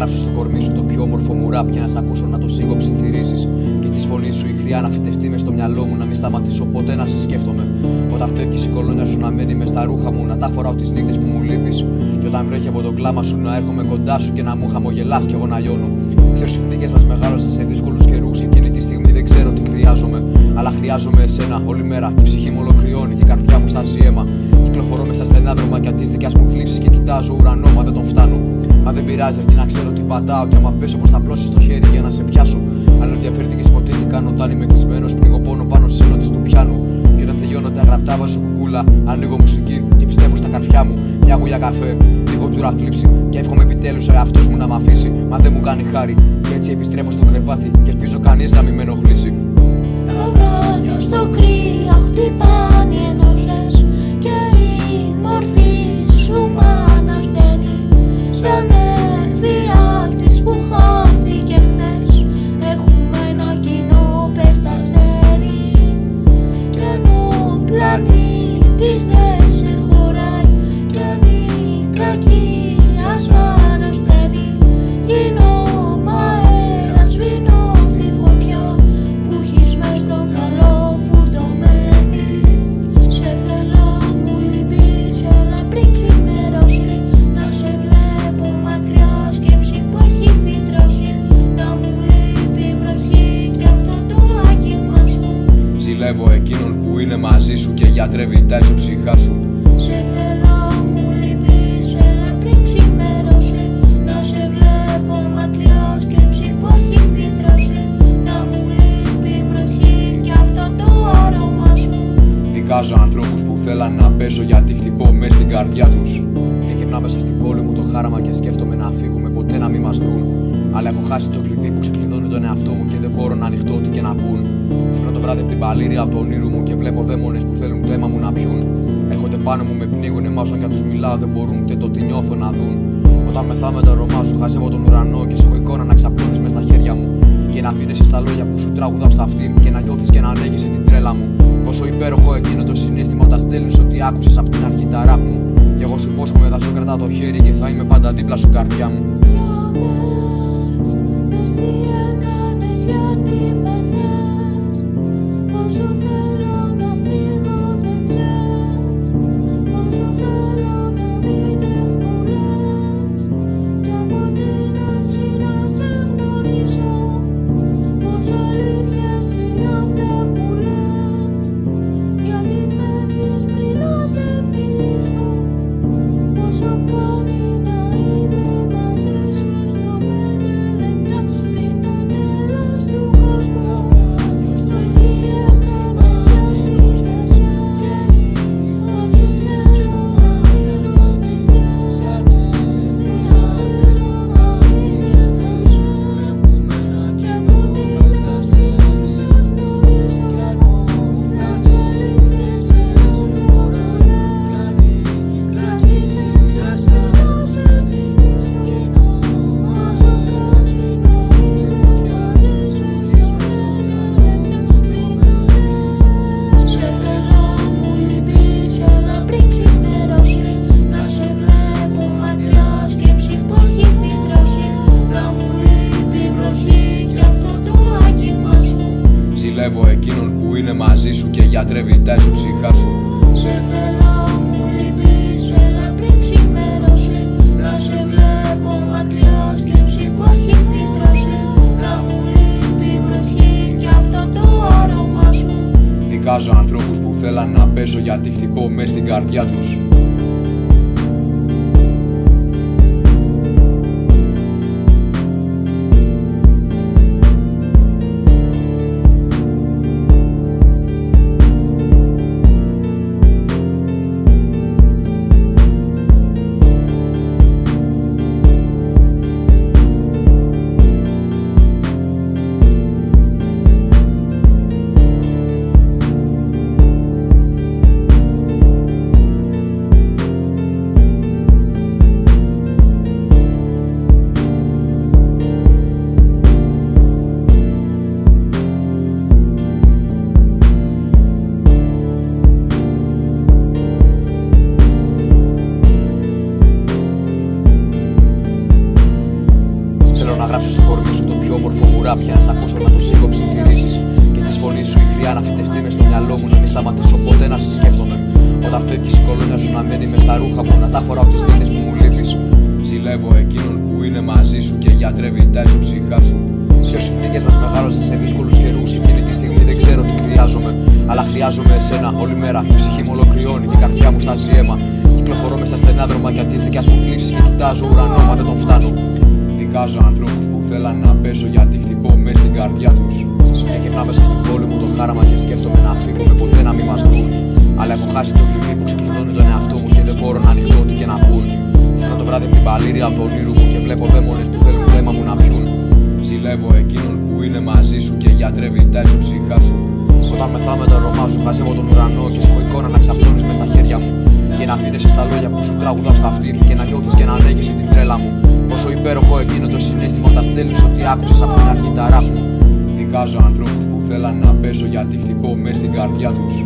γράψω στο κορμί σου το πιο όμορφο μου ραπ. Για να σ' ακούσω να το σίγω ψιθυρίζεις. Και τη φωνή σου η χρειά να φυτευτεί μες στο μυαλό μου. Να μην σταματήσω ποτέ να σε σκέφτομαι. Όταν φεύγεις η κολόνια σου να μένει μες στα ρούχα μου. Να τα φοράω τις νύχτες που μου λείπεις. Και όταν βρέχει από το κλάμα σου να έρχομαι κοντά σου και να μου χαμογελάς κι εγώ να λιώνω. Ξέρω οι συνθήκες μας μεγάλωσαν σε δύσκολους καιρούς. Και εκείνη τη στιγμή δεν ξέρω τι χρειάζομαι. Αλλά χρειάζομαι εσένα όλη μέρα. Και η ψυχή μου ολοκληρώνει και η καρδιά μου στάζει αίμα. Κυκλοφορώ μέσα στενά δρόμα και αντίστοιχες δικιάς μου θλίψεις. Και κοιτάζω ουρανό, μα δεν τον φτάνω. Μα δεν πειράζει, αρκεί να ξέρω τι πατάω. Και άμα πέσω, πως θα πλώσεις το χέρι για να σε πιάσω. Αν ενδιαφέρθηκες ποτέ τι κάνω όταν είμαι κλεισμένος, πνίγω πόνο πάνω στις νότες του πιάνου. Και όταν τελειώνω τα γραπτά, βάζω κουκούλα. Ανοίγω μουσική και πιστεύω στα καρφιά μου. Μια γουλιά καφέ, λίγο τζούρα θλίψη. Και εύχομαι επιτέλους ο εαυτός μου να μ' αφήσει. Μα δεν μου κάνει χάρη. Και έτσι επιστρέφω στο κρεβάτι. Και ελπίζω κανείς να μην με ενοχλήσει. Το βράδυ στο κρύο χτυπάνε οι ενοχές. Και η μορφή σου μ' ανασταίνει. Σαν εφιάλτης που χάθηκε χθες. Έχουμε ένα κοινό πέφτα αστέρι. Κι αν ο πλανήτης δεν σε χωράει. Κι αν η κακία σου αρρωσταίνει. Γίνω αέρας, σβήνω τη φωτιά που έχεις μες στο μυαλό φορτωμένη. Σε θέλω, μου λείπεις, έλα πριν ξημερώσει. Να σε βλέπω μακριά, σκέψη που έχει φυτρώσει. Να μου λείπει η βροχή κι αυτό το άγγιγμα σου. Ζηλεύω εκείνον που είναι μαζί σου και γιατρεύει τα ισοψυχά σου. Σε θέλω, μου λείπεις, έλα πριν ξημερώσει. Να σε βλέπω μακριά, σκέψη που έχει φυτρώσει. Να μου λείπει η βροχή κι αυτό το άρωμα σου. Δικάζω ανθρώπους που θέλαν να πέσω γιατί χτυπώ μες στην καρδιά τους. Και γυρνάω μέσα στην πόλη μου το χάραμα και σκέφτομαι να φύγουμε ποτέ να μην μας βρουν. Αλλά έχω χάσει το κλειδί που ξεκλειδώνει τον εαυτό μου και δεν μπορώ να ανοιχτώ ό,τι και να πούν. Ξυπνώ το βράδυ από την παλήρια από το όνειρό μου και βλέπω δαίμονες που θέλουν το αίμα μου να πιούν. Έρχονται πάνω μου, με πνίγουνε, μα όσον κι αν τους μιλάω δεν μπορούν ούτε το τι νιώθω να δουν. Όταν μεθάω με το αρώμα σου, χάζευω τον ουρανό και σε έχω εικόνα να ξαπλώνεις μες στα χέρια μου. Και να αφήνεσαι στα λόγια που σου τραγουδάω στα αυτή και να νιώθεις και να ανέχεσαι την τρέλα μου. Πόσο υπέροχο εκείνο το συναίσθημα όταν στέλνεις ότι άκουσες απ' την αρχή τα ραπ μου. Κι εγώ σου υπόσχομαι θα σου κρατάω το χέρι και θα είμαι πάντα δίπλα σου, καρδιά μου. Για πες τι έκανες, γιατί με θες. Πόσο θέλω να φύγω δεν ξέρεις. Πόσο θέλω να μην έχω λες. Κι από την αρχή να σε γνωρίζω. Πόσο αλήθειες είναι αυτά που λες. Γιατί φεύγεις πριν να σε φιλήσω. Πόσο κάνει να είμαι μαζί σου στο 5 λεπτά πριν το τέλος του κόσμου. Πες τι έκανες, γιατί με θες. Πόσο θέλω να μην στο δεν ξέρεις. Πόσο θέλω να μην έχεις. Και από την αρχή σε γνωρίζω. Πόσο αλήθειες είναι αυτά που λες. Γιατί φεύγεις πριν να σε φιλήσω. Πόσο κάνει να είμαι μαζί σου στο 5 λεπτά πριν το τέλος. Σε θέλω, μου λείπεις, έλα πριν ξημερώσει. Να σε βλέπω μακριά, σκέψη που έχει φυτρώσει. Να μου λείπει η βροχή κι αυτό το άγγιγμα σου. Ζηλεύω εκείνον που είναι μαζί σου και γιατρεύει τα ισοψυχά σου. Σε θέλω, μου λείπεις, έλα πριν ξημερώσει. Να σε βλέπω μακριά, σκέψη που έχει φυτρώσει. Να μου λείπει η βροχή κι αυτό το άρωμα σου. Δικάζω ανθρώπους που θέλαν να πέσω γιατί χτυπώ μες στην καρδιά τους. φωμουρά πια να σ' ακούσω να το σίγω ψιθυρίσεις. Και τη φωνή σου η χρειά να φυτευτεί μες στο μυαλό μου, να μην σταματήσω ποτέ να σε σκέφτομαι. Όταν φεύγεις η κολόνια σου να μένει μες στα ρούχα μου, να τα φοράω τις νύχτες που μου λείπεις. Ζηλεύω εκείνον που είναι μαζί σου και γιατρεύει τα ισοψυχά σου. Δυο συνθήκες μας μεγάλωσαν σε δύσκολους καιρούς. Εκείνη τη στιγμή δεν ξέρω τι χρειάζομαι, αλλά χρειάζομαι εσένα όλη μέρα. Η ψυχή μου ολοκληρώνει και η καρδιά μου στάζει αίμα. Κυκλοφορώ μέσα στα στενά δρόμια της δικιάς μου θλίψης και κοιτάζω ουρανό, μα δεν τον φτάνω. Δικάζω ανθρώπους που θέλαν να πέσω γιατί χτυπώ μες στην καρδιά τους. Και γυρνάω μέσα στην πόλη μου το χάραμα και σκέφτομαι να φύγουμε ποτέ να μην μας βρουν. Αλλά έχω χάσει το κλειδί που ξεκλειδώνει τον εαυτό μου και δεν μπορώ να ανοιχτώ ό,τι και να πούν. Σήμερα το βράδυ από την παλήρια από το όνειρο μου και βλέπω δαίμονες που θέλουν το αίμα μου να πιούν. Ζηλεύω εκείνον που είναι μαζί σου και γιατρεύει τα ισοψυχά σου. Όταν μεθάμε το αρώμα σου, χαζεύω τον ουρανό και σου έχω εικόνα να ξαπλώνεις μες στα χέρια μου. Και να αφήνεσαι στα λόγια που σου τραγουδάω στα αυτήν και να νιώθεις και να λέγεσαι την τρέλα μου. Πόσο υπέροχο εκείνο το συναίσθημα όταν στέλνεις ότι άκουσες από την αρχή τα ράπ μου. Δικάζω ανθρώπους που θέλαν να πέσω γιατί χτυπώ μες στην καρδιά τους.